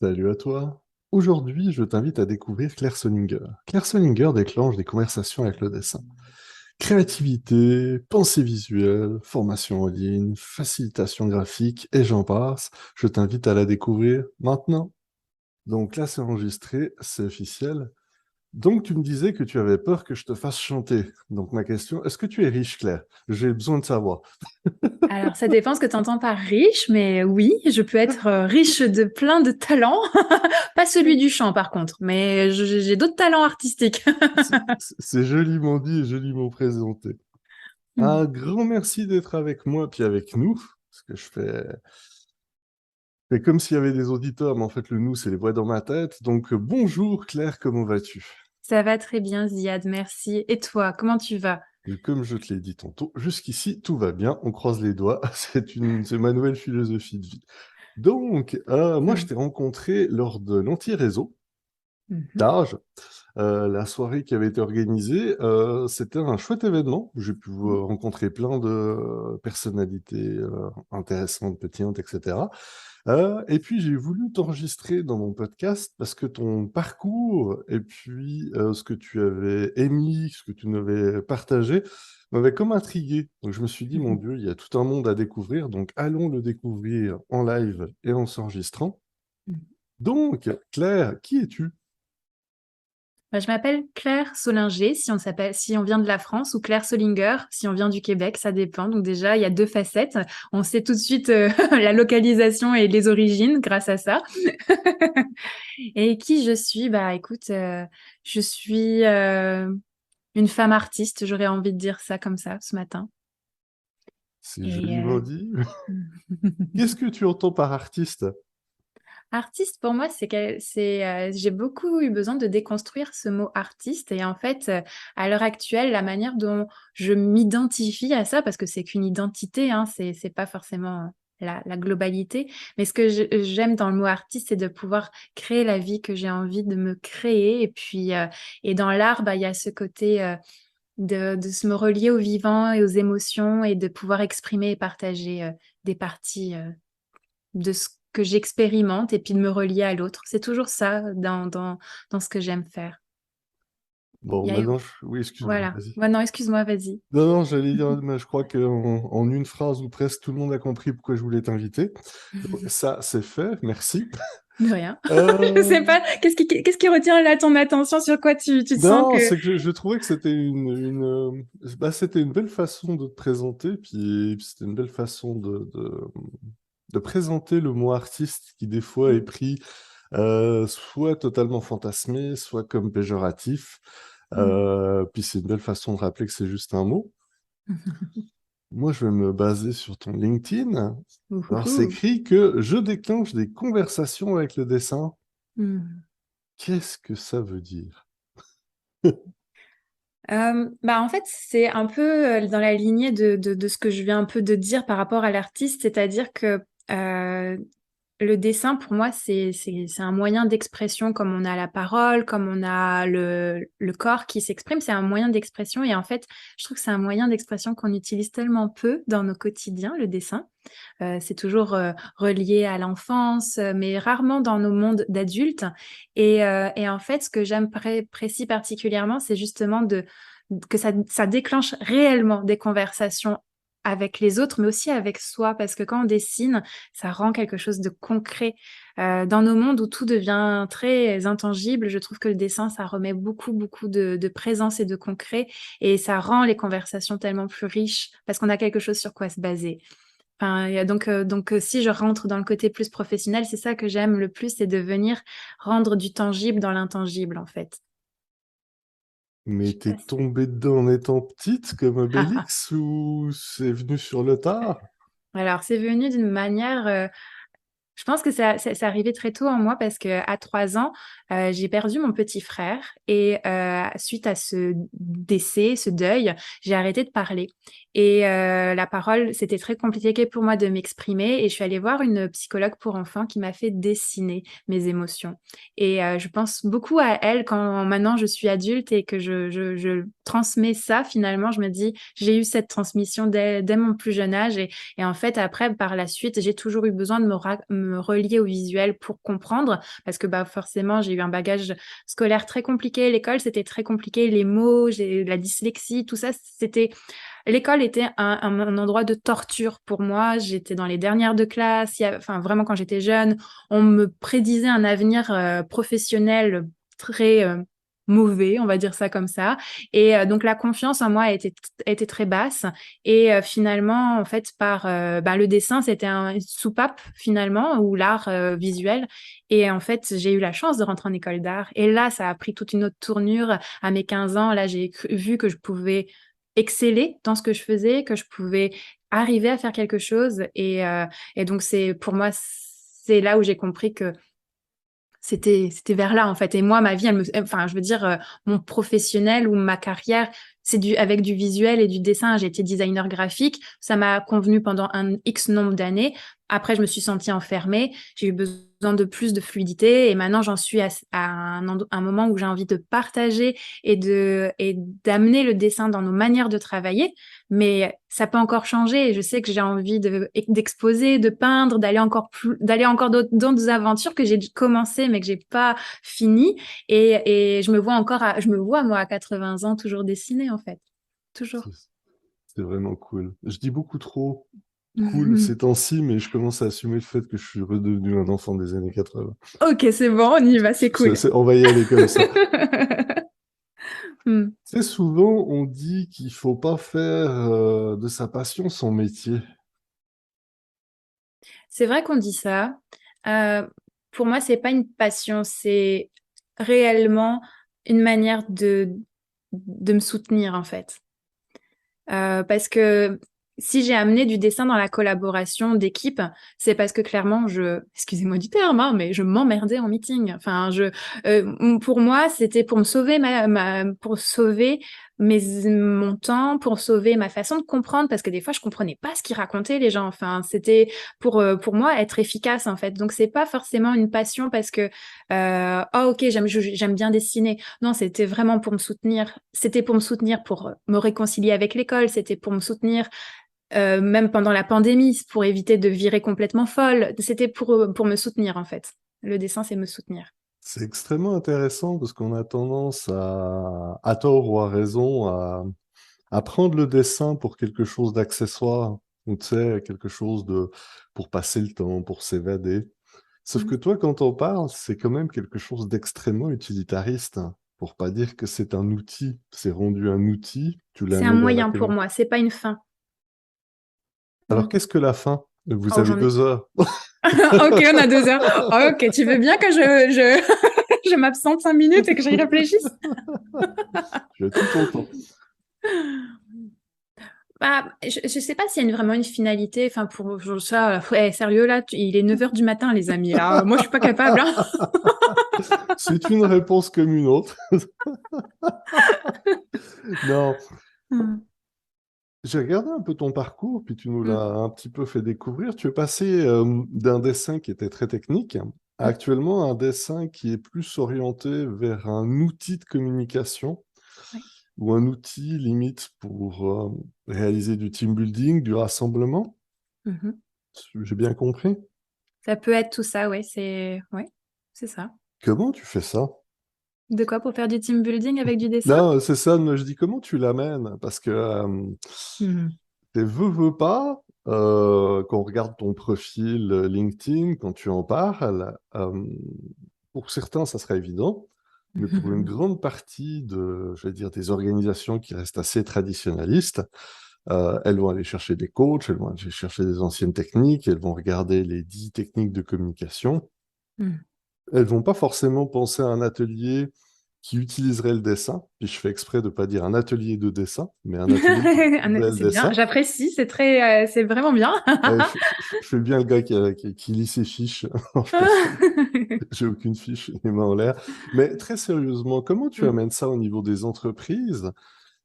Salut à toi. Aujourd'hui, je t'invite à découvrir Claire Solinger. Claire Solinger déclenche des conversations avec le dessin. Créativité, pensée visuelle, formation en ligne, facilitation graphique et j'en passe. Je t'invite à la découvrir maintenant. Donc là, c'est enregistré, c'est officiel. Donc tu me disais que tu avais peur que je te fasse chanter. Donc ma question, est-ce que tu es riche, Claire? J'ai besoin de savoir. Alors, ça dépend ce que tu entends par riche, mais oui, je peux être riche de plein de talents. Pas celui du chant, par contre, mais j'ai d'autres talents artistiques. C'est joliment dit et joliment présenté. Un grand merci d'être avec moi puis avec nous, parce que fais comme s'il y avait des auditeurs, mais en fait le nous, c'est les voix dans ma tête. Donc bonjour Claire, comment vas-tu? Ça va très bien, Ziad, merci. Et toi, comment tu vas? Et comme je te l'ai dit tantôt, jusqu'ici tout va bien, on croise les doigts, c'est ma nouvelle philosophie de vie. Donc, moi je Hmm. t'ai rencontré lors de l'anti-réseau Mhm. d'âge. La soirée qui avait été organisée, c'était un chouette événement. J'ai pu rencontrer plein de personnalités intéressantes, pétillantes, etc. Et puis j'ai voulu t'enregistrer dans mon podcast parce que ton parcours et puis ce que tu avais émis, ce que tu nous avais partagé, m'avait comme intrigué. Donc je me suis dit, mon Dieu, il y a tout un monde à découvrir, donc allons le découvrir en live et en s'enregistrant. Donc, Claire, qui es-tu? Bah, je m'appelle Claire Solinger, si on vient de la France, ou Claire Solinger, si on vient du Québec, ça dépend. Donc déjà, il y a deux facettes. On sait tout de suite la localisation et les origines grâce à ça. Et qui je suis? Bah écoute, je suis une femme artiste, j'aurais envie de dire ça comme ça ce matin. C'est Et joliment dit. Qu'est-ce que tu entends par artiste? artiste, pour moi, j'ai beaucoup eu besoin de déconstruire ce mot artiste. Et en fait, à l'heure actuelle, la manière dont je m'identifie à ça, parce que c'est qu'une identité, hein, c'est pas forcément la globalité. Mais ce que j'aime dans le mot artiste, c'est de pouvoir créer la vie que j'ai envie de me créer. Et puis, et dans l'art, bah, il y a ce côté de se me relier au vivant et aux émotions et de pouvoir exprimer et partager des parties de ce que j'expérimente et puis de me relier à l'autre. C'est toujours ça dans ce que j'aime faire. Bon, Il y a eu- oui, excuse-moi, Voilà. vas-y. Ouais, non, excuse-moi, vas-y. Non, non, j'allais dire, mais je crois qu'en une phrase ou presque, tout le monde a compris pourquoi je voulais t'inviter. Donc, ça, c'est fait, merci. De rien. Je Euh, sais pas, qu'est-ce qui retient là ton attention, sur quoi tu te sens non, que... c'est que je trouvais que c'était c'était une belle façon de te présenter, puis c'était une belle façon de présenter le mot artiste qui, des fois, est pris soit totalement fantasmé, soit comme péjoratif. Puis c'est une belle façon de rappeler que c'est juste un mot. Moi, je vais me baser sur ton LinkedIn. Alors, c'est Ouhouhou. écrit que je déclenche des conversations avec le dessin. Hmm. Qu'est-ce que ça veut dire? Bah en fait, c'est un peu dans la lignée de ce que je viens un peu de dire par rapport à l'artiste, c'est-à-dire que euh, le dessin, pour moi, c'est un moyen d'expression comme on a la parole, comme on a le corps qui s'exprime. C'est un moyen d'expression. Et en fait, je trouve que c'est un moyen d'expression qu'on utilise tellement peu dans nos quotidiens, le dessin. C'est toujours relié à l'enfance, mais rarement dans nos mondes d'adultes. Et en fait, ce que j'apprécie particulièrement, c'est justement que ça déclenche réellement des conversations avec les autres, mais aussi avec soi, parce que quand on dessine, ça rend quelque chose de concret. Dans nos mondes où tout devient très intangible, je trouve que le dessin, ça remet beaucoup, beaucoup de présence et de concret, et ça rend les conversations tellement plus riches, parce qu'on a quelque chose sur quoi se baser. Enfin, si je rentre dans le côté plus professionnel, c'est ça que j'aime le plus, c'est de venir rendre du tangible dans l'intangible, en fait. Je Mais sais t'es pas si- tombée dedans en étant petite comme Obélix ou c'est venu sur le tard? Alors, c'est venu d'une manière je pense que c'est arrivé très tôt en moi parce que à 3 ans, j'ai perdu mon petit frère et suite à ce décès, ce deuil, j'ai arrêté de parler. Et la parole, c'était très compliqué pour moi de m'exprimer et je suis allée voir une psychologue pour enfants qui m'a fait dessiner mes émotions. Et je pense beaucoup à elle quand maintenant je suis adulte et que je transmets ça. Finalement, je me dis, j'ai eu cette transmission dès mon plus jeune âge et en fait, après, par la suite, j'ai toujours eu besoin de me me relier au visuel pour comprendre, parce que forcément, j'ai eu un bagage scolaire très compliqué. L'école, c'était très compliqué. Les mots, j'ai la dyslexie, tout ça, c'était... L'école était un endroit de torture pour moi. J'étais dans les dernières de classe. Enfin, vraiment, quand j'étais jeune, on me prédisait un avenir professionnel très mauvais, on va dire ça comme ça. Et donc, la confiance en moi était très basse. Et finalement, en fait, par le dessin, c'était une soupape, finalement, ou l'art visuel. Et en fait, j'ai eu la chance de rentrer en école d'art. Et là, ça a pris toute une autre tournure. À mes 15 ans, là, j'ai vu que je pouvais exceller dans ce que je faisais, que je pouvais arriver à faire quelque chose. Et donc, pour moi, c'est là où j'ai compris que c'était vers là, en fait. Et moi, ma vie, enfin, je veux dire, mon professionnel ou ma carrière, c'est avec du visuel et du dessin. J'ai été designer graphique. Ça m'a convenu pendant un X nombre d'années. Après, je me suis sentie enfermée. J'ai eu besoin de plus de fluidité. Et maintenant, j'en suis à un moment où j'ai envie de partager et d'amener le dessin dans nos manières de travailler. Mais ça peut encore changer. Et je sais que j'ai envie d'exposer, de peindre, d'aller encore d'autres aventures que j'ai commencé, mais que j'ai pas fini. Et je me vois moi à 80 ans toujours dessiner, en fait. Toujours. C'est c'est vraiment cool. Je dis beaucoup trop cool ces temps-ci, mais je commence à assumer le fait que je suis redevenu un enfant des années 80. Ok, c'est bon, on y va, c'est cool. On va y aller comme ça. Hmm. Tu sais, souvent, on dit qu'il faut pas faire de sa passion son métier. C'est vrai qu'on dit ça. Euh, pour moi, c'est pas une passion, c'est réellement une manière de me soutenir, en fait. Parce que si j'ai amené du dessin dans la collaboration d'équipe, c'est parce que clairement, excusez-moi du terme, hein, mais je m'emmerdais en meeting. Enfin, pour moi, c'était pour me sauver pour sauver mon temps, pour sauver ma façon de comprendre, parce que des fois, je comprenais pas ce qu'ils racontaient les gens. Enfin, c'était pour moi être efficace en fait. Donc, c'est pas forcément une passion parce que oh ok, j'aime bien dessiner. Non, c'était vraiment pour me soutenir. C'était pour me soutenir, pour me réconcilier avec l'école. C'était pour me soutenir, même pendant la pandémie, pour éviter de virer complètement folle. C'était pour me soutenir, en fait. Le dessin, c'est me soutenir. C'est extrêmement intéressant parce qu'on a tendance à tort ou à raison, à prendre le dessin pour quelque chose d'accessoire, ou tu sais, quelque chose pour passer le temps, pour s'évader. Sauf que Mhm. toi, quand on parle, c'est quand même quelque chose d'extrêmement utilitariste, hein, pour pas dire que c'est un outil. C'est rendu un outil, tu C'est un l'amènes à la moyen pour communauté. moi, c'est pas une fin. Alors, Mm. qu'est-ce que la fin? Vous Oh, avez j'en ai... 2 heures. Ok, on a 2 heures. Oh, ok, tu veux bien que je m'absente 5 minutes et que j'y réfléchisse? Tu as tout ton temps. Je sais pas s'il y a vraiment une finalité. Enfin, pour ça, ouais, sérieux, là, il est 9 heures du matin, les amis. Là. Moi, je suis pas capable. Hein. C'est une réponse comme une autre. Non, Mm. j'ai regardé un peu ton parcours, puis tu nous l'as Mm. un petit peu fait découvrir. Tu es passé d'un dessin qui était très technique à Mm. actuellement un dessin qui est plus orienté vers un outil de communication Ouais. ou un outil limite pour réaliser du team building, du rassemblement. Mhm. J'ai bien compris. Ça peut être tout ça, ouais, c'est ça. Comment tu fais ça? De quoi pour faire du team building avec du dessin? Non, c'est ça, mais je dis comment tu l'amènes? Parce que Mhm. t'es veux pas, quand on regarde ton profil LinkedIn, quand tu en parles, pour certains, ça sera évident, mais pour une grande partie je vais dire, des organisations qui restent assez traditionnalistes, elles vont aller chercher des coachs, elles vont aller chercher des anciennes techniques, elles vont regarder les 10 techniques de communication. Mhm. Elles vont pas forcément penser à un atelier qui utiliserait le dessin, puis je fais exprès de pas dire un atelier de dessin, mais un atelier qui utiliserait le C'est bien, dessin. j'apprécie, c'est vraiment bien. Je fais bien le gars qui lit ses fiches. Non, je plaisante. J'ai aucune fiche, les mains en l'air. Mais très sérieusement, comment tu Mm. amènes ça au niveau des entreprises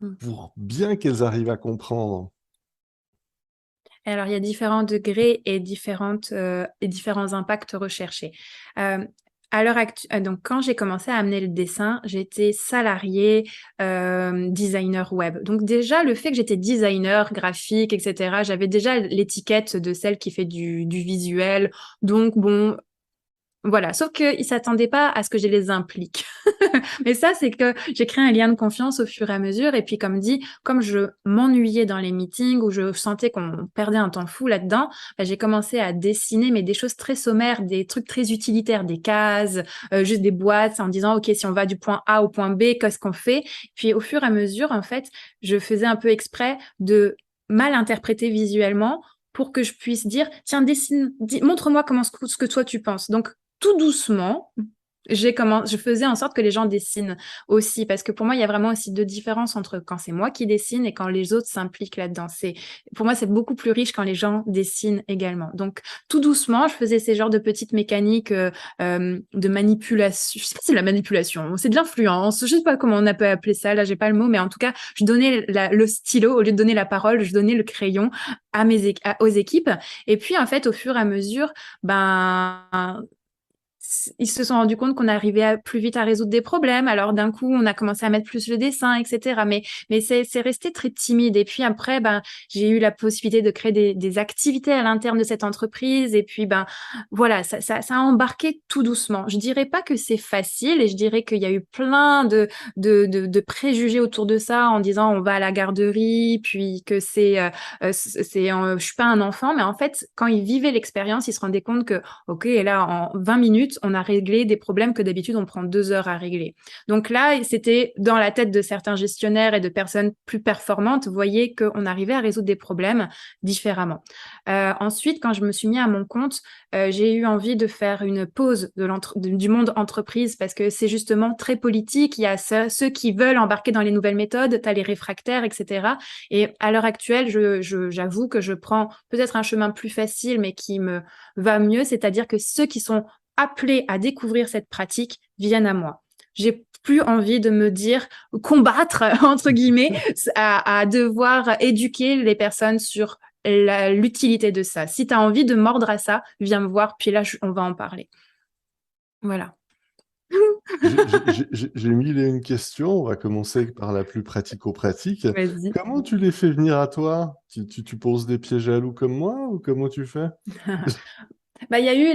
Mm. pour bien qu'elles arrivent à comprendre? Alors, il y a différents degrés et différents impacts recherchés. Euh, À l'heure actuelle, donc quand j'ai commencé à amener le dessin, j'étais salariée designer web. Donc déjà, le fait que j'étais designer graphique, etc., j'avais déjà l'étiquette de celle qui fait du visuel. Donc bon, voilà. Sauf qu'ils s'attendaient pas à ce que je les implique. Mais ça, c'est que j'ai créé un lien de confiance au fur et à mesure. Et puis, comme dit, comme je m'ennuyais dans les meetings où je sentais qu'on perdait un temps fou là-dedans, bah, j'ai commencé à dessiner, mais des choses très sommaires, des trucs très utilitaires, des cases, juste des boîtes, en disant, OK, si on va du point A au point B, qu'est-ce qu'on fait? Puis, au fur et à mesure, en fait, je faisais un peu exprès de mal interpréter visuellement pour que je puisse dire, tiens, dessine, montre-moi ce que toi tu penses. Donc, tout doucement, je faisais en sorte que les gens dessinent aussi, parce que pour moi, il y a vraiment aussi deux différences entre quand c'est moi qui dessine et quand les autres s'impliquent là-dedans. Pour moi, c'est beaucoup plus riche quand les gens dessinent également. Donc, tout doucement, je faisais ces genres de petites mécaniques de manipulation. Je sais pas si c'est de la manipulation, c'est de l'influence. Je sais pas comment on peut appeler ça. Là, j'ai pas le mot, mais en tout cas, je donnais le stylo au lieu de donner la parole, je donnais le crayon aux équipes. Et puis, en fait, au fur et à mesure, ben ils se sont rendus compte qu'on arrivait plus vite à résoudre des problèmes. Alors d'un coup, on a commencé à mettre plus le dessin, etc. Mais c'est resté très timide. Et puis après, ben, j'ai eu la possibilité de créer des activités à l'interne de cette entreprise. Et puis, ben, voilà, ça a embarqué tout doucement. Je dirais pas que c'est facile et je dirais qu'il y a eu plein de préjugés autour de ça en disant on va à la garderie, puis que je suis pas un enfant. Mais en fait, quand ils vivaient l'expérience, ils se rendaient compte que OK, et là, en 20 minutes, on a réglé des problèmes que d'habitude, on prend 2 heures à régler. Donc là, c'était dans la tête de certains gestionnaires et de personnes plus performantes, vous voyez qu'on arrivait à résoudre des problèmes différemment. Ensuite, quand je me suis mis à mon compte, j'ai eu envie de faire une pause du monde entreprise parce que c'est justement très politique. Il y a ceux qui veulent embarquer dans les nouvelles méthodes, tu as les réfractaires, etc. Et à l'heure actuelle, j'avoue que je prends peut-être un chemin plus facile, mais qui me va mieux, c'est-à-dire que ceux qui sont appelés à découvrir cette pratique viennent à moi. J'ai plus envie de me dire combattre entre guillemets à devoir éduquer les personnes sur l'utilité de ça. Si tu as envie de mordre à ça, viens me voir, puis là on va en parler. Voilà. J'ai mis les une question. On va commencer par la plus pratico-pratique. Vas-y. Comment tu les fais venir à toi? Tu poses des pièges à loup comme moi ou comment tu fais? Bah, il y a eu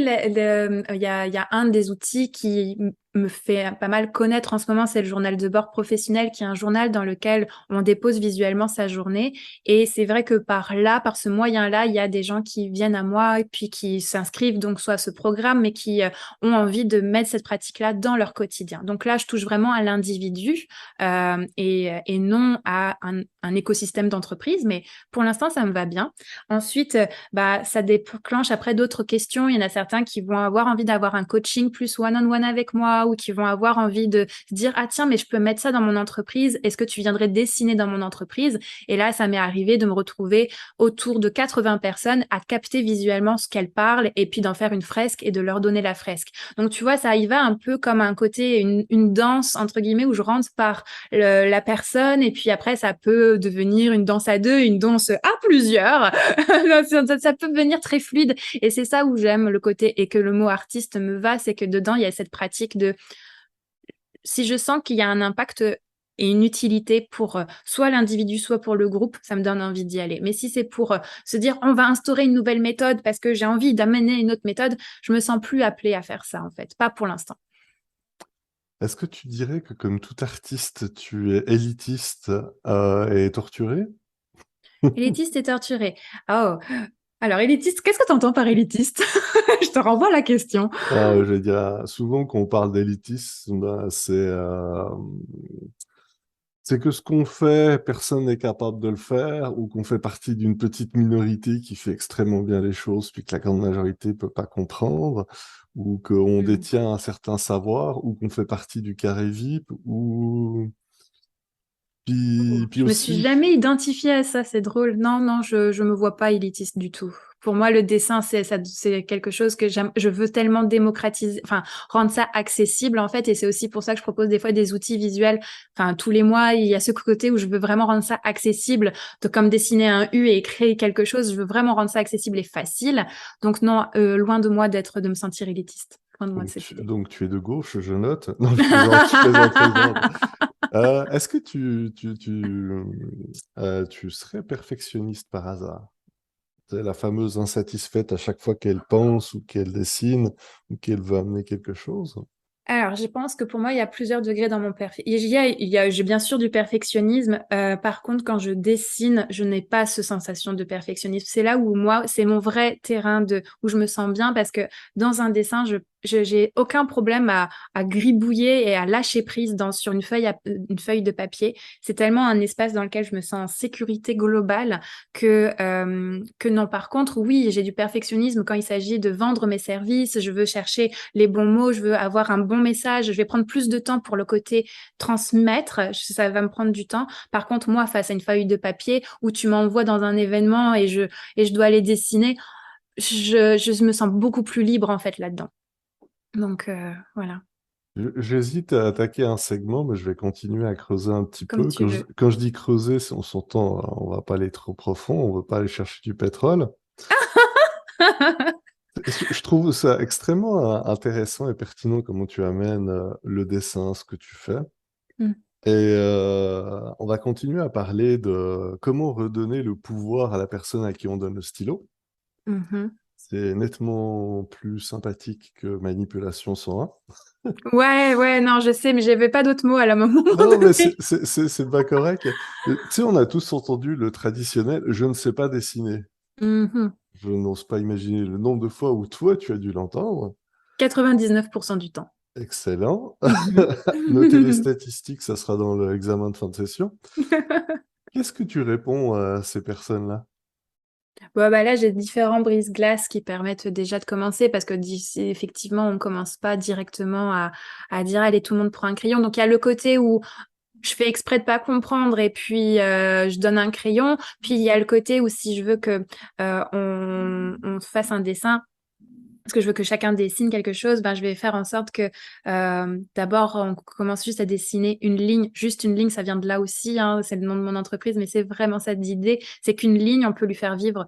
il y a un des outils qui me fait pas mal connaître en ce moment, c'est le journal de bord professionnel, qui est un journal dans lequel on dépose visuellement sa journée. Et c'est vrai que par ce moyen-là, il y a des gens qui viennent à moi et puis qui s'inscrivent donc soit à ce programme, mais qui ont envie de mettre cette pratique-là dans leur quotidien. Donc là, je touche vraiment à l'individu et non à un écosystème d'entreprise. Mais pour l'instant, ça me va bien. Ensuite, bah, ça déclenche après d'autres questions. Il y en a certains qui vont avoir envie d'avoir un coaching plus one-on-one avec moi ou qui vont avoir envie de se dire, ah tiens, mais je peux mettre ça dans mon entreprise. Est-ce que tu viendrais dessiner dans mon entreprise? Et là, ça m'est arrivé de me retrouver autour de 80 personnes à capter visuellement ce qu'elles parlent et puis d'en faire une fresque et de leur donner la fresque. Donc, tu vois, ça y va un peu comme un côté, une danse, entre guillemets, où je rentre par la personne et puis après, ça peut devenir une danse à deux, une danse à plusieurs. Ça peut devenir très fluide et c'est ça où j'aime le côté et que le mot artiste me va, c'est que dedans il y a cette pratique de si je sens qu'il y a un impact et une utilité pour soit l'individu, soit pour le groupe, ça me donne envie d'y aller. Mais si c'est pour se dire on va instaurer une nouvelle méthode parce que j'ai envie d'amener une autre méthode, je me sens plus appelée à faire ça en fait, pas pour l'instant. Est-ce que tu dirais que comme tout artiste, tu es élitiste et torturé? Élitiste et torturé. Oh, alors élitiste, qu'est-ce que tu entends par élitiste? Je te renvoie à la question. Je veux dire, souvent quand on parle d'élitisme, ben, c'est que ce qu'on fait, personne n'est capable de le faire, ou qu'on fait partie d'une petite minorité qui fait extrêmement bien les choses, puis que la grande majorité peut pas comprendre, ou qu'on Hmm. détient un certain savoir, ou qu'on fait partie du carré VIP, ou puis Je me suis aussi. jamais identifiée à ça, c'est drôle. Non, non, je me vois pas élitiste du tout. Pour moi, le dessin, c'est quelque chose que j'aime. Je veux tellement démocratiser, enfin, rendre ça accessible, en fait. Et c'est aussi pour ça que je propose des fois des outils visuels. Enfin, tous les mois, il y a ce côté où je veux vraiment rendre ça accessible, comme dessiner un U et créer quelque chose. Je veux vraiment rendre ça accessible et facile. Donc non, loin de moi de me sentir élitiste. loin de moi cette idée. Donc tu es de gauche, je note. Non, je plaisante, je plaisante. Est-ce que tu serais perfectionniste par hasard? Tu sais, la fameuse insatisfaite à chaque fois qu'elle pense ou qu'elle dessine ou qu'elle veut amener quelque chose? Alors, je pense que pour moi, il y a plusieurs degrés dans mon perfectionnisme. J'ai bien sûr du perfectionnisme. Par contre, quand je dessine, je n'ai pas ce sensation de perfectionnisme. C'est là où moi, c'est mon vrai terrain où je me sens bien parce que dans un dessin, j'ai aucun problème à gribouiller et à lâcher prise sur une feuille de papier. C'est tellement un espace dans lequel je me sens en sécurité globale que non. Par contre, oui, j'ai du perfectionnisme quand il s'agit de vendre mes services. Je veux chercher les bons mots, je veux avoir un bon message, je vais prendre plus de temps pour le côté transmettre, ça va me prendre du temps. Par contre, moi, face à une feuille de papier où tu m'envoies dans un événement et je dois aller dessiner, je me sens beaucoup plus libre en fait là-dedans. Donc voilà, J'hésite à attaquer un segment, mais je vais continuer à creuser un petit comme peu. tu veux. Quand je dis creuser, on s'entend, on va pas aller trop profond, on veut pas aller chercher du pétrole. Je trouve ça extrêmement intéressant et pertinent comment tu amènes le dessin, ce que tu fais. Mm. Et on va continuer à parler de comment redonner le pouvoir à la personne à qui on donne le stylo. Mhm. C'est nettement plus sympathique que manipulation 101. Ouais, ouais, non, je sais, mais j'avais pas d'autres mots à la moment Non, mais donné. c'est pas correct. Tu sais, on a tous entendu le traditionnel «je ne sais pas dessiner». Mhm. Je n'ose pas imaginer le nombre de fois où toi, tu as dû l'entendre. 99% du temps. Excellent. Noter les Mhm. statistiques, ça sera dans l'examen de fin de session. Qu'est-ce que tu réponds à ces personnes-là? Bon, bah là, j'ai différents brise-glaces qui permettent déjà de commencer parce que effectivement, on commence pas directement à dire, allez, tout le monde prend un crayon. Donc, il y a le côté où je fais exprès de pas comprendre et puis je donne un crayon. Puis, il y a le côté où si je veux que on fasse un dessin, parce que je veux que chacun dessine quelque chose, ben, je vais faire en sorte que d'abord, on commence juste à dessiner une ligne. Juste une ligne, ça vient de là aussi, hein, c'est le nom de mon entreprise, mais c'est vraiment cette idée. C'est qu'une ligne, on peut lui faire vivre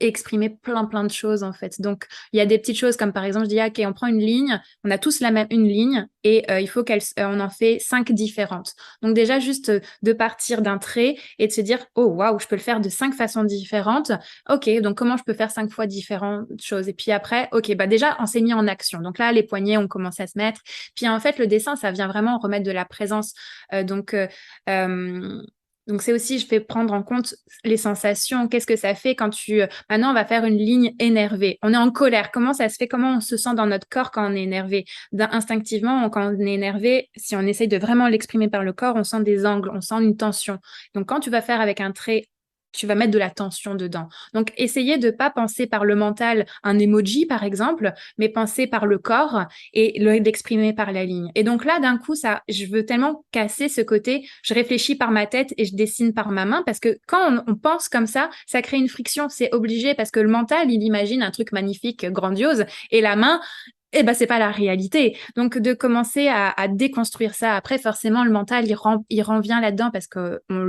exprimer plein de choses en fait. Donc il y a des petites choses comme par exemple je dis ok on prend une ligne, on a tous la même une ligne et il faut on en fait 5 différentes. Donc déjà juste de partir d'un trait et de se dire oh waouh je peux le faire de 5 façons différentes. Ok donc comment je peux faire 5 fois différentes choses et puis après ok bah déjà on s'est mis en action. Donc là les poignets ont commencé à se mettre. Puis en fait le dessin ça vient vraiment remettre de la présence. Euh, donc c'est aussi, je fais prendre en compte les sensations. Qu'est-ce que ça fait quand maintenant, on va faire une ligne énervée. On est en colère. Comment ça se fait? Comment on se sent dans notre corps quand on est énervé? Instinctivement, quand on est énervé, si on essaye de vraiment l'exprimer par le corps, on sent des angles, on sent une tension. Donc, quand tu vas faire avec un trait, tu vas mettre de la tension dedans. Donc, essayez de pas penser par le mental un emoji, par exemple, mais penser par le corps et l'exprimer par la ligne. Et donc là, d'un coup, je veux tellement casser ce côté, je réfléchis par ma tête et je dessine par ma main parce que quand on pense comme ça crée une friction, c'est obligé parce que le mental, il imagine un truc magnifique, grandiose, et la main, eh ben, c'est pas la réalité. Donc, de commencer à déconstruire ça. Après, forcément, le mental, il revient là-dedans parce que on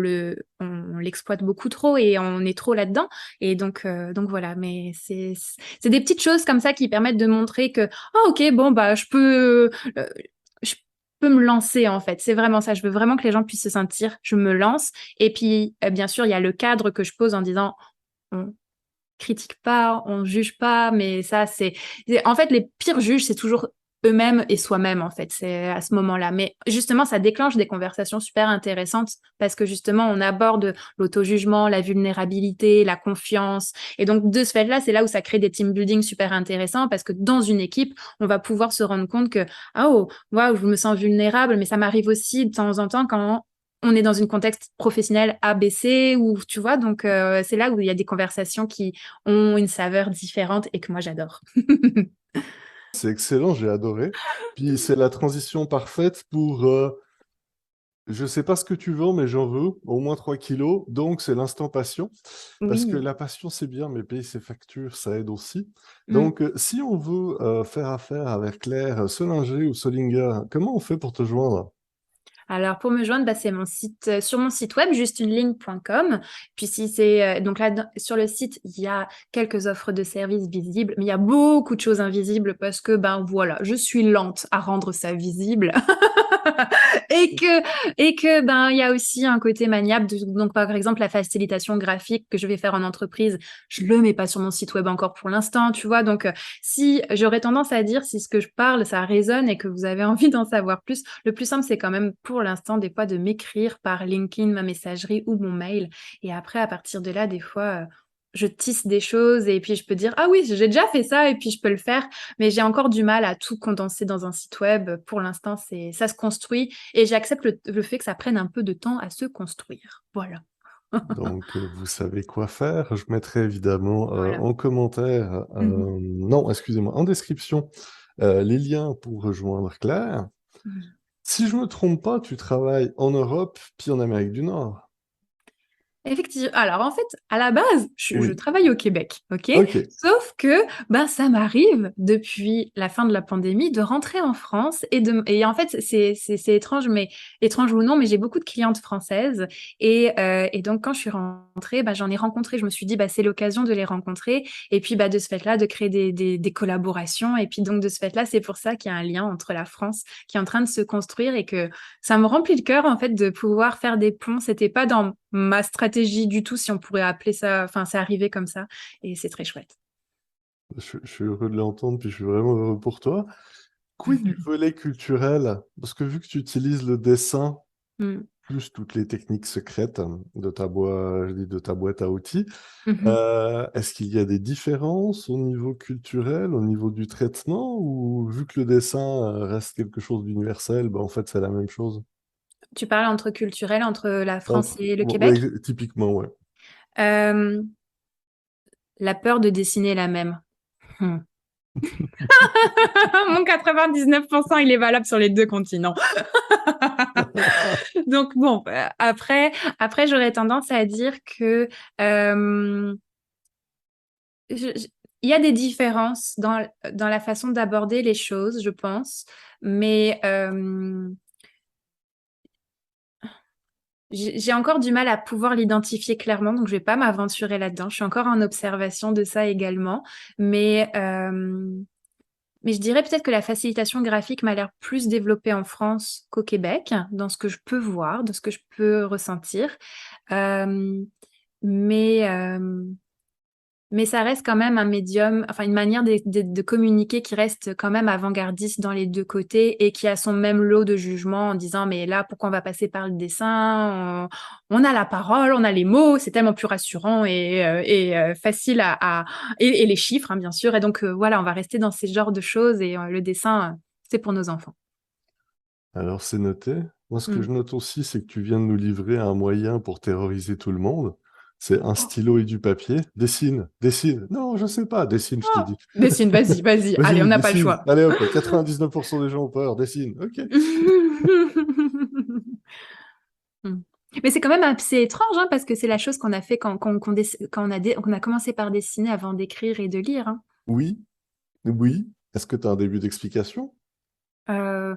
l'exploite beaucoup trop et on est trop là-dedans. Et donc voilà. Mais c'est des petites choses comme ça qui permettent de montrer que, oh, ok, bon, bah, je peux me lancer, en fait. C'est vraiment ça. Je veux vraiment que les gens puissent se sentir, je me lance. Et puis, bien sûr, il y a le cadre que je pose en disant, critique pas, on juge pas, mais ça, en fait, les pires juges, c'est toujours eux-mêmes et soi-même, en fait, c'est à ce moment-là. Mais justement, ça déclenche des conversations super intéressantes parce que justement, on aborde l'auto-jugement, la vulnérabilité, la confiance. Et donc, de ce fait-là, c'est là où ça crée des team building super intéressants parce que dans une équipe, on va pouvoir se rendre compte que, oh, waouh, je me sens vulnérable, mais ça m'arrive aussi de temps en temps quand on est dans un contexte professionnel ABC ou tu vois, donc c'est là où il y a des conversations qui ont une saveur différente et que moi j'adore. C'est excellent, j'ai adoré. Puis c'est la transition parfaite pour je sais pas ce que tu vends, mais j'en veux au moins 3 kilos. Donc c'est l'instant passion. Parce que Oui. la passion, c'est bien, mais payer ses factures, ça aide aussi. Mm. Donc si on veut faire affaire avec Claire Solinger ou Solinger, comment on fait pour te joindre? Alors, pour me joindre, bah, c'est mon site, sur mon site web, justuneligne.com. Puis si c'est, donc là, sur le site, il y a quelques offres de services visibles, mais il y a beaucoup de choses invisibles parce que, ben voilà, je suis lente à rendre ça visible. Et que, ben, il y a aussi un côté maniable. Donc, par exemple, la facilitation graphique que je vais faire en entreprise, je le mets pas sur mon site web encore pour l'instant, tu vois. Donc, si j'aurais tendance à dire, si ce que je parle, ça résonne et que vous avez envie d'en savoir plus, le plus simple, c'est quand même pour l'instant, des fois, de m'écrire par LinkedIn, ma messagerie ou mon mail. Et après, à partir de là, des fois, je tisse des choses et puis je peux dire, ah oui, j'ai déjà fait ça et puis je peux le faire. Mais j'ai encore du mal à tout condenser dans un site web. Pour l'instant, ça se construit et j'accepte le fait que ça prenne un peu de temps à se construire. Voilà. Donc, vous savez quoi faire. Je mettrai évidemment Voilà. en commentaire, Mhm. non, excusez-moi, en description, les liens pour rejoindre Claire. Mhm. Si je me trompe pas, tu travailles en Europe puis en Amérique du Nord. Effectivement. Alors, en fait, à la base, je Oui. travaille au Québec, ok? Ok. Sauf que, ben, ça m'arrive depuis la fin de la pandémie de rentrer en France et en fait, c'est étrange, mais étrange ou non, mais j'ai beaucoup de clientes françaises et donc quand je suis rentrée, ben, j'en ai rencontré. Je me suis dit, bah, c'est l'occasion de les rencontrer et puis, bah, de ce fait-là, de créer des collaborations et puis donc de ce fait-là, c'est pour ça qu'il y a un lien entre la France qui est en train de se construire et que ça me remplit le cœur en fait de pouvoir faire des ponts. C'était pas dans ma stratégie du tout, si on pourrait appeler ça. Enfin, c'est arrivé comme ça et c'est très chouette. Je suis heureux de l'entendre, puis je suis vraiment heureux pour toi. Quid du volet culturel? Parce que vu que tu utilises le dessin, Mm. plus toutes les techniques secrètes de ta boîte, je dis de ta boîte à outils, Mhm. est-ce qu'il y a des différences au niveau culturel, au niveau du traitement, ou vu que le dessin reste quelque chose d'universel, ben, en fait c'est la même chose? Tu parles entre culturel, entre la France Entre... et le Ouais, Québec? typiquement, ouais. Euh, la peur de dessiner la même. Hmm. Mon 99%, il est valable sur les deux continents. Donc bon, après j'aurais tendance à dire que euh, il y a des différences dans la façon d'aborder les choses, je pense, mais j'ai encore du mal à pouvoir l'identifier clairement, donc je vais pas m'aventurer là-dedans. Je suis encore en observation de ça également, mais mais je dirais peut-être que la facilitation graphique m'a l'air plus développée en France qu'au Québec, dans ce que je peux voir, dans ce que je peux ressentir. Euh, mais mais ça reste quand même un médium, enfin une manière de communiquer qui reste quand même avant-gardiste dans les deux côtés et qui a son même lot de jugement en disant mais là pourquoi on va passer par le dessin? On a la parole, on a les mots, c'est tellement plus rassurant et facile et les chiffres hein, bien sûr. Et donc voilà, on va rester dans ces genres de choses et le dessin c'est pour nos enfants. Alors c'est noté. Moi, ce que je Mm. note aussi, c'est que tu viens de nous livrer un moyen pour terroriser tout le monde. C'est un stylo et du papier. Dessine, dessine. Non, je sais pas. Dessine, je t'ai Oh, dit. dessine, vas-y, vas-y. Allez, on Vas-y, n'a pas le dessine. choix. Allez hop, 99% des gens ont peur. Dessine. Ok. Mm. Mais c'est quand même assez étrange, hein, parce que c'est la chose qu'on a fait quand on a commencé par dessiner avant d'écrire et de lire. Hein. Oui, oui. Est-ce que tu as un début d'explication? Euh,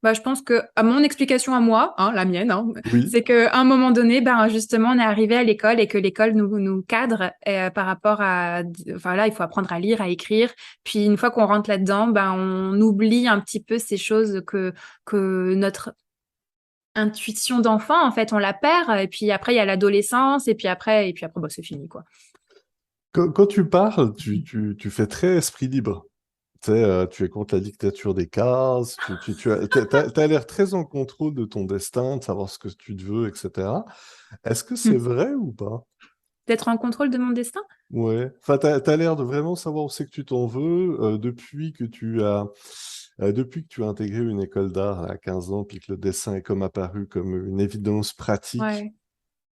bah, je pense que à mon explication à moi, hein, la mienne, hein, Oui. c'est qu'à un moment donné, ben, justement, on est arrivé à l'école et que l'école nous cadre par rapport à... Enfin là, il faut apprendre à lire, à écrire. Puis une fois qu'on rentre là-dedans, ben, on oublie un petit peu ces choses que notre intuition d'enfant, en fait, on la perd. Et puis après, il y a l'adolescence. Et puis après, bah, c'est fini, quoi. Quand tu parles, tu fais très esprit libre. Tu sais, tu es contre la dictature des cases, t'as l'air très en contrôle de ton destin, de savoir ce que tu te veux, etc. Est-ce que c'est Hmm. vrai ou pas? D'être en contrôle de mon destin? Ouais. Enfin, t'as l'air de vraiment savoir où c'est que tu t'en veux depuis que tu as intégré une école d'art à 15 ans, puis que le dessin est comme apparu comme une évidence pratique. Ouais.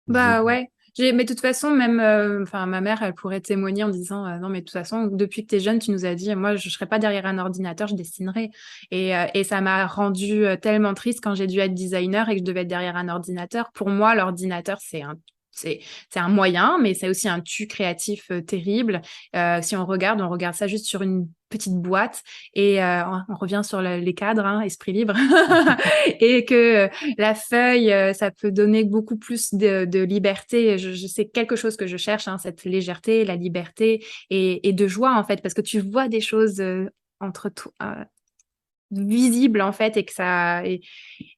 Je... Bah ouais. Mais de toute façon, même, enfin, ma mère, elle pourrait témoigner en disant, non, mais de toute façon, depuis que tu es jeune, tu nous as dit, moi, je serai pas derrière un ordinateur, je dessinerai. Et ça m'a rendu tellement triste quand j'ai dû être designer et que je devais être derrière un ordinateur. Pour moi, l'ordinateur, c'est un c'est un moyen, mais c'est aussi un tu créatif terrible. Si on regarde ça juste sur une petite boîte et on revient sur les cadres, hein, esprit libre, et que la feuille, ça peut donner beaucoup plus de liberté. C'est quelque chose que je cherche, hein, cette légèreté, la liberté et de joie en fait, parce que tu vois des choses entre tout, visibles en fait,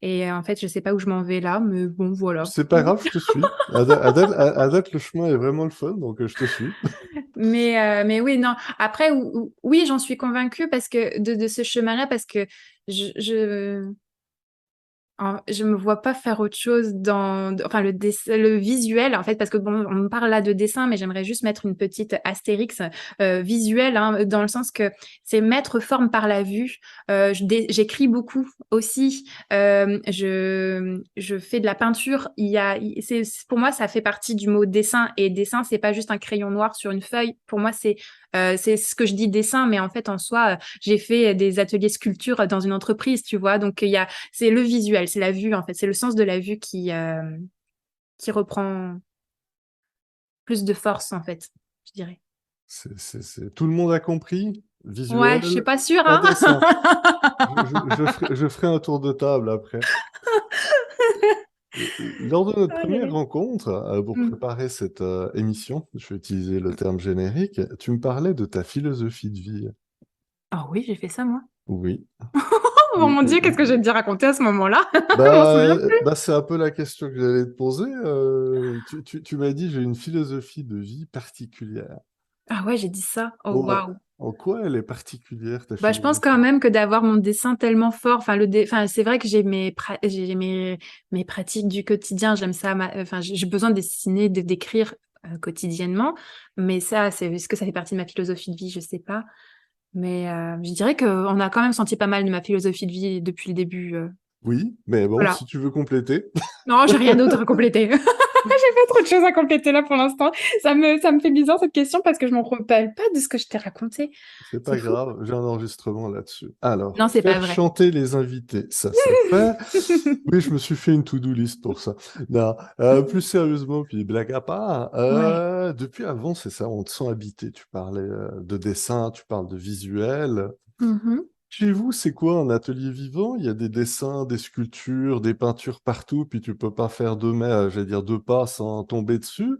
et en fait, je sais pas où je m'en vais là, mais bon, voilà. C'est pas grave, je te suis. À date, le chemin est vraiment le fun, donc je te suis. Mais oui, non. Après, oui, j'en suis convaincue parce que de ce chemin-là, parce que je je me vois pas faire autre chose enfin le visuel en fait, parce que bon, on me parle là de dessin, mais j'aimerais juste mettre une petite astérix visuelle, hein, dans le sens que c'est mettre forme par la vue. J'écris beaucoup aussi. Je fais de la peinture. Pour moi, ça fait partie du mot dessin, et dessin, c'est pas juste un crayon noir sur une feuille. Pour moi, c'est ce que je dis dessin, mais en fait, en soi, j'ai fait des ateliers sculpture dans une entreprise, tu vois. Donc, c'est le visuel, c'est la vue, en fait. C'est le sens de la vue qui reprend plus de force, en fait, je dirais. Tout le monde a compris? Ouais, Visuel, je suis pas sûre, pas hein. dessin. Je ferai un tour de table après. Lors de notre Aïe, aïe, première aïe. rencontre, pour Mm. préparer cette émission, je vais utiliser le terme générique, tu me parlais de ta philosophie de vie. Ah oui, j'ai fait ça, moi. Oui. Oh mon Dieu, qu'est-ce que j'ai dû raconter à ce moment-là? Je m'en souviens plus. C'est un peu la question que j'allais te poser. Tu m'as dit, j'ai une philosophie de vie particulière. Ah ouais, j'ai dit ça. Oh Ouais. waouh. En quoi elle est particulière, ta Bah, je pense quand philosophie? même que d'avoir mon dessin tellement fort, enfin enfin c'est vrai que j'ai mes pratiques du quotidien, j'aime ça, enfin j'ai besoin de dessiner, de d'écrire quotidiennement, mais ça, est-ce que ça fait partie de ma philosophie de vie, je sais pas, mais je dirais que on a quand même senti pas mal de ma philosophie de vie depuis le début. Oui, mais bon, Voilà. si tu veux compléter. Non, j'ai rien d'autre à compléter. J'ai pas trop de choses à compléter là pour l'instant. Ça me fait bizarre cette question parce que je m'en rappelle pas de ce que je t'ai raconté. C'est C'est pas fou. grave, j'ai un enregistrement là-dessus. Alors, Non, c'est pas faire vrai. chanter les invités, ça c'est fait. Oui, je me suis fait une to-do list pour ça. Non, plus sérieusement, puis blague à part, Ouais. depuis avant, c'est ça, on te sent habité. Tu parlais de dessin, tu parles de visuel. Mhm. Chez vous, c'est quoi un atelier vivant? Il y a des dessins, des sculptures, des peintures partout, puis tu peux pas faire j'allais dire deux pas sans tomber dessus?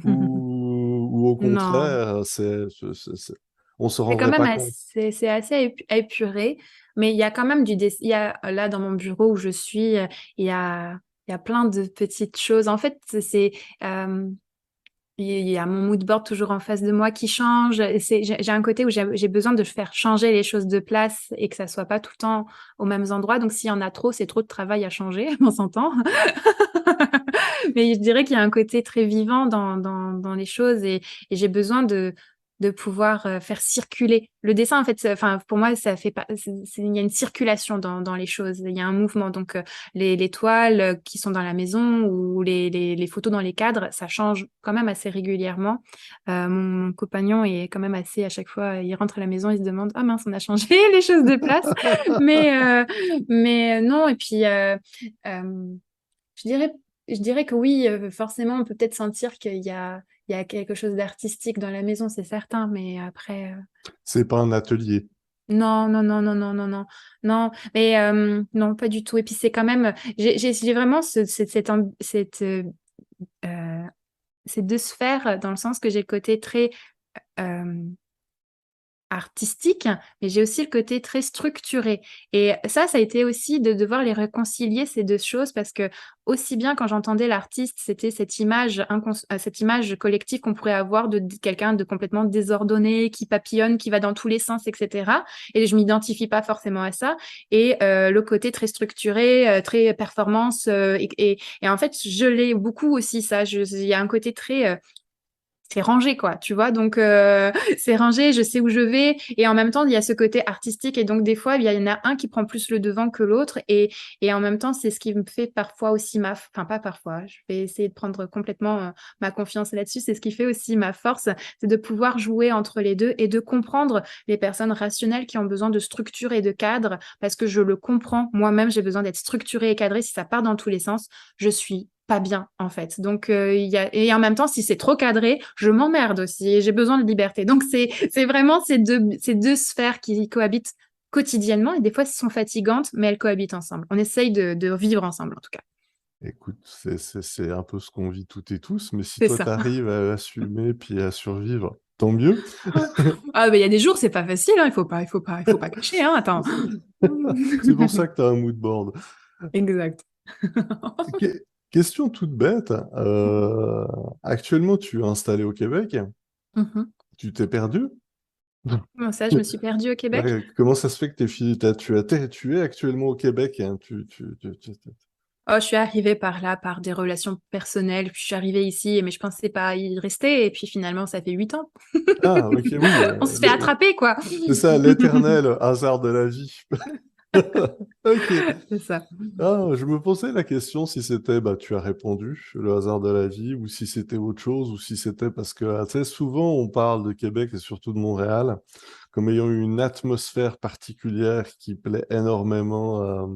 Ou au Non. contraire, on se C'est quand rendrait même pas compte? assez épuré, mais il y a quand même il y a là dans mon bureau où je suis, il y a plein de petites choses. En fait, euh, il y a mon mood board toujours en face de moi qui change. J'ai un côté où j'ai besoin de faire changer les choses de place et que ça soit pas tout le temps aux mêmes endroits. Donc s'il y en a trop, c'est trop de travail à changer, on s'entend. Mais je dirais qu'il y a un côté très vivant dans les choses, et j'ai besoin de pouvoir faire circuler. Le dessin, en fait, enfin, pour moi, ça fait pas, il y a une circulation dans les choses, il y a un mouvement. Donc, les toiles qui sont dans la maison ou les photos dans les cadres, ça change quand même assez régulièrement. Mon compagnon est quand même assez, à chaque fois, il rentre à la maison, il se demande, ah mince, on a changé les choses de place. Mais, non, et puis, je dirais, je dirais que oui, forcément, on peut peut-être sentir il y a quelque chose d'artistique dans la maison, c'est certain, mais après, C'est pas un atelier. non, non, non, non, non, non, non, non, mais non, pas du tout. Et puis c'est quand même, j'ai vraiment euh, ces deux sphères, dans le sens que j'ai le côté très euh, artistique, mais j'ai aussi le côté très structuré. Et ça a été aussi de devoir les réconcilier, ces deux choses, parce que aussi bien quand j'entendais l'artiste, c'était cette image collective qu'on pourrait avoir de quelqu'un de complètement désordonné, qui papillonne, qui va dans tous les sens, etc. Et je m'identifie pas forcément à ça. Et le côté très structuré, très performance, et en fait, je l'ai beaucoup aussi, ça. Il y a un côté très c'est rangé, quoi, tu vois. Donc, c'est rangé, je sais où je vais. Et en même temps, il y a ce côté artistique. Et donc, des fois, il y en a un qui prend plus le devant que l'autre. Et en même temps, c'est ce qui me fait parfois aussi enfin, pas parfois, je vais essayer de prendre complètement ma confiance là-dessus. C'est ce qui fait aussi ma force, c'est de pouvoir jouer entre les deux et de comprendre les personnes rationnelles qui ont besoin de structure et de cadre, parce que je le comprends. Moi-même, j'ai besoin d'être structurée et cadrée. Si ça part dans tous les sens, je suis pas bien, en fait. Donc, et en même temps, si c'est trop cadré, je m'emmerde aussi et j'ai besoin de liberté. Donc, c'est vraiment ces deux sphères qui cohabitent quotidiennement et des fois, elles sont fatigantes, mais elles cohabitent ensemble. On essaye de vivre ensemble, en tout cas. Écoute, c'est un peu ce qu'on vit toutes et tous, mais si C'est toi, ça. tu arrives à assumer puis à survivre, tant mieux. Ah, il y a des jours, c'est pas facile, hein. Il faut pas cacher, hein. Attends. C'est pour ça que tu as un mood board. Exact. Question toute bête. Actuellement, tu es installé au Québec. Mhm. Tu t'es perdu? Comment ça, je me suis perdue au Québec? Ouais, comment ça se fait que tu es actuellement au Québec, hein, Oh, je suis arrivée par là, par des relations personnelles. Puis je suis arrivée ici, mais je pensais pas y rester. Et puis finalement, ça fait 8 ans. Ah, ok, oui, On se fait attraper, quoi. c'est ça, l'éternel hasard de la vie. Ok. C'est ça. Ah, je me posais la question si c'était, bah, tu as répondu, le hasard de la vie, ou si c'était autre chose, ou si c'était parce que, tu sais, souvent on parle de Québec et surtout de Montréal comme ayant une atmosphère particulière qui plaît énormément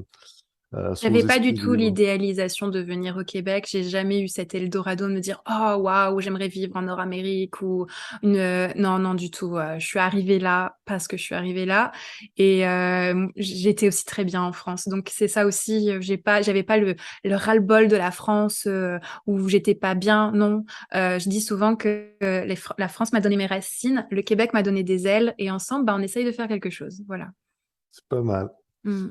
soit aux J'avais pas du esprits tout libres. l'idéalisation de venir au Québec. J'ai jamais eu cet Eldorado de me dire, oh waouh, j'aimerais vivre en Nord-Amérique ou non, non, du tout. Je suis arrivée là parce que je suis arrivée là et j'étais aussi très bien en France. Donc c'est ça aussi. J'avais pas le ras-le-bol de la France où j'étais pas bien. Non, je dis souvent que la France m'a donné mes racines, le Québec m'a donné des ailes et ensemble, bah, on essaye de faire quelque chose. Voilà. C'est pas mal. Mm.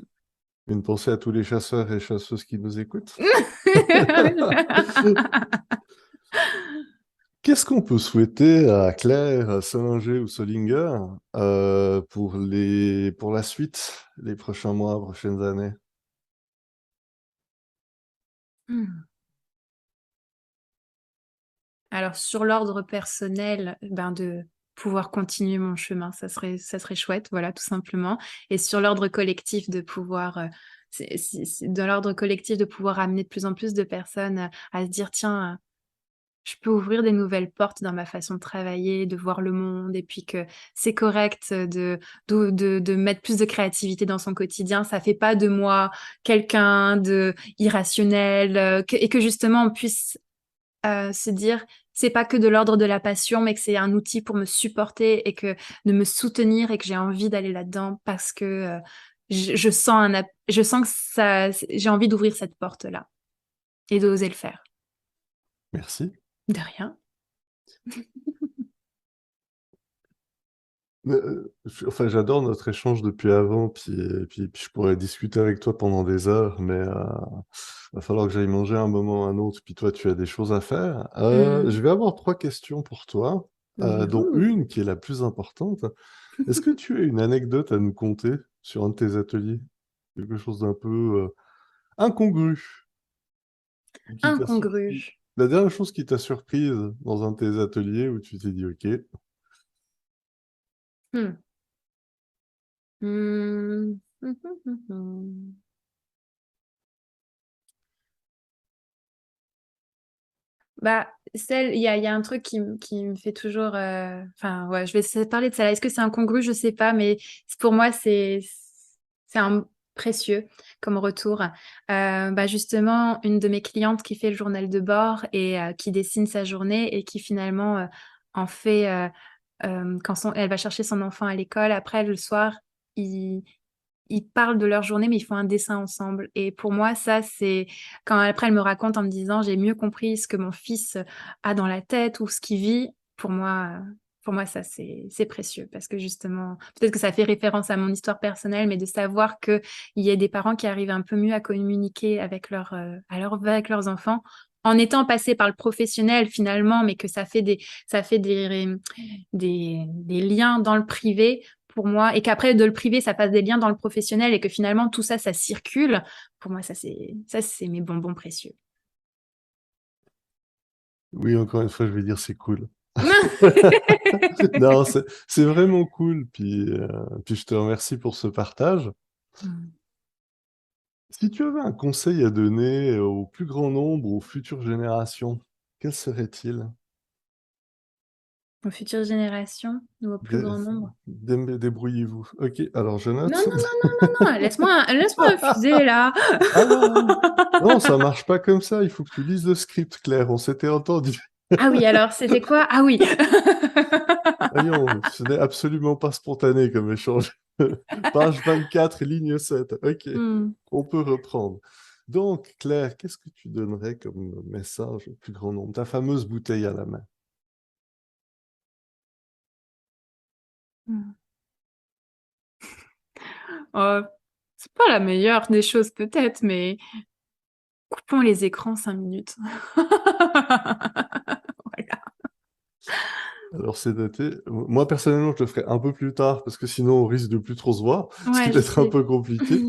Une pensée à tous les chasseurs et chasseuses qui nous écoutent. Qu'est-ce qu'on peut souhaiter à Claire, à Solinger ou Solinger pour la suite, les prochains mois, prochaines années? Hmm. Alors, sur l'ordre personnel, ben, de pouvoir continuer mon chemin, ça serait chouette, voilà, tout simplement. Et sur l'ordre collectif, de pouvoir, dans l'ordre collectif, de pouvoir amener de plus en plus de personnes à se dire, tiens, je peux ouvrir des nouvelles portes dans ma façon de travailler, de voir le monde, et puis que c'est correct de mettre plus de créativité dans son quotidien. Ça fait pas de moi quelqu'un de irrationnel, et que justement on puisse se dire, c'est pas que de l'ordre de la passion, mais que c'est un outil pour me supporter et que de me soutenir et que j'ai envie d'aller là-dedans parce que je sens que ça, j'ai envie d'ouvrir cette porte-là et d'oser le faire. Merci. De rien. Enfin, j'adore notre échange depuis avant, puis je pourrais discuter avec toi pendant des heures, mais va falloir que j'aille manger un moment ou un autre, puis toi, tu as des choses à faire. Hmm. Je vais avoir trois questions pour toi, dont Youhou. une qui est la plus importante. Est-ce que tu as une anecdote à nous conter sur un de tes ateliers? Quelque chose d'un peu incongru, qui t'a Incongru. surpris. La dernière chose qui t'a surprise dans un de tes ateliers où tu t'es dit, OK, Hmm. Hmm. Hmm, hmm, hmm, hmm. Bah, il y a un truc qui me fait toujours. Enfin, ouais, je vais parler de ça là. Est-ce que c'est incongru? Je sais pas, mais pour moi, c'est un précieux comme retour. Bah, justement, une de mes clientes qui fait le journal de bord et qui dessine sa journée et qui finalement en fait, quand elle va chercher son enfant à l'école, après, le soir, ils parlent de leur journée, mais ils font un dessin ensemble. Et pour moi, ça, c'est quand après elle me raconte en me disant, j'ai mieux compris ce que mon fils a dans la tête ou ce qu'il vit. Pour moi, ça, c'est précieux parce que justement, peut-être que ça fait référence à mon histoire personnelle, mais de savoir qu'il y ait des parents qui arrivent un peu mieux à communiquer avec leurs enfants en étant passés par le professionnel finalement, mais que ça fait des liens dans le privé pour moi, et qu'après de le privé, ça passe des liens dans le professionnel et que finalement tout ça, ça circule. Pour moi, ça c'est mes bonbons précieux. oui, encore une fois, je vais dire c'est cool. Non, c'est vraiment cool. Puis je te remercie pour ce partage. Si tu avais un conseil à donner au plus grand nombre, aux futures générations, quel serait-il? Aux futures générations ou au plus Dé- grand nombre. Débrouillez-vous. Ok, alors je Non, note. non, non, non, non, non, laisse-moi infuser là. Ah non, non, ça marche pas comme ça. Il faut que tu lises le script, Claire. On s'était entendu. Ah oui, alors c'était quoi? Ah oui. Voyons, ce n'est absolument pas spontané comme échange. Page 24, ligne 7. Ok, Hmm. on peut reprendre. Donc, Claire, qu'est-ce que tu donnerais comme message au plus grand nombre? Ta fameuse bouteille à la main. Hmm. C'est pas la meilleure des choses peut-être, mais coupons les écrans 5 minutes. Voilà. Alors, c'est noté. Moi, personnellement, je le ferai un peu plus tard parce que sinon, on risque de plus trop se voir, ce qui Ouais, peut je être un sais. peu compliqué.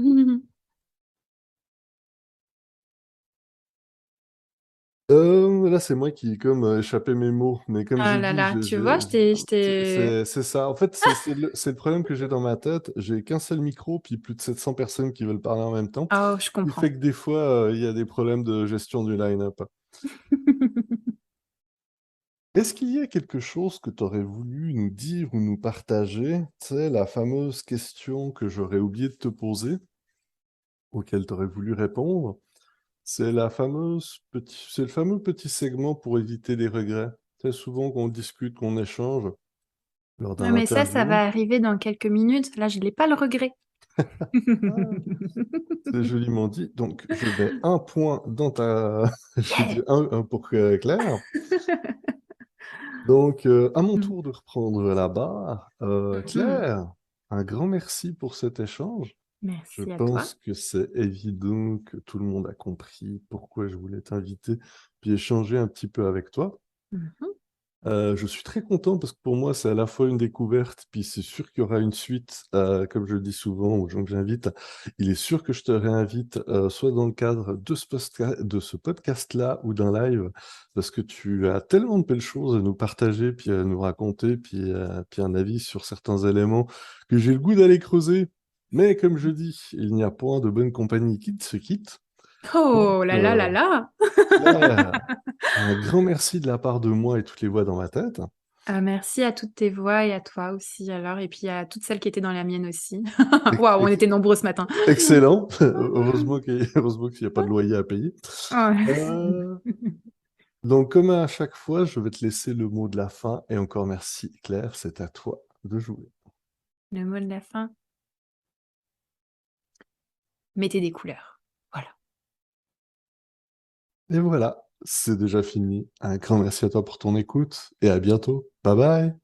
Là, c'est moi qui, comme, échappé mes mots. Mais comme Ah j'ai là dit, là, tu vois, c'est ça. En fait, c'est le problème que j'ai dans ma tête. J'ai qu'un seul micro, puis plus de 700 personnes qui veulent parler en même temps. Oh, je Ce qui comprends. fait que des fois, il y a des problèmes de gestion du line-up. Est-ce qu'il y a quelque chose que tu aurais voulu nous dire ou nous partager? Tu sais, la fameuse question que j'aurais oublié de te poser, auquel tu aurais voulu répondre? C'est le fameux petit segment pour éviter les regrets. C'est souvent qu'on discute, qu'on échange lors Ouais, d'un mais ça interview. va arriver dans quelques minutes. Là, je n'ai pas le regret. Ah, c'est joliment dit. Donc, je mets un point dans ta... Je dis Yeah. un pour Claire. Donc, à mon Mhm. tour de reprendre la barre. Mhm. Claire, un grand merci pour cet échange. Je Merci à toi. pense que c'est évident que tout le monde a compris pourquoi je voulais t'inviter, puis échanger un petit peu avec toi. Mhm. Je suis très content parce que pour moi, c'est à la fois une découverte, puis c'est sûr qu'il y aura une suite, comme je le dis souvent aux gens que j'invite. Il est sûr que je te réinvite, soit dans le cadre de ce podcast-là ou d'un live, parce que tu as tellement de belles choses à nous partager, puis à nous raconter, puis un avis sur certains éléments que j'ai le goût d'aller creuser. Mais comme je dis, il n'y a point de bonne compagnie qui ne se quitte. Donc, Oh là là là là. Claire, un grand merci de la part de moi et toutes les voix dans ma tête. Merci à toutes tes voix et à toi aussi alors, et puis à toutes celles qui étaient dans la mienne aussi. Ex- Waouh, on ex- était nombreux ce matin. Excellent. Heureusement qu'il n'y a pas de loyer à payer. Ouais. Euh, donc, comme à chaque fois, je vais te laisser le mot de la fin. Et encore merci, Claire, c'est à toi de jouer. Le mot de la fin, mettez des couleurs. Voilà. Et voilà, c'est déjà fini. Un grand merci à toi pour ton écoute et à bientôt. Bye bye.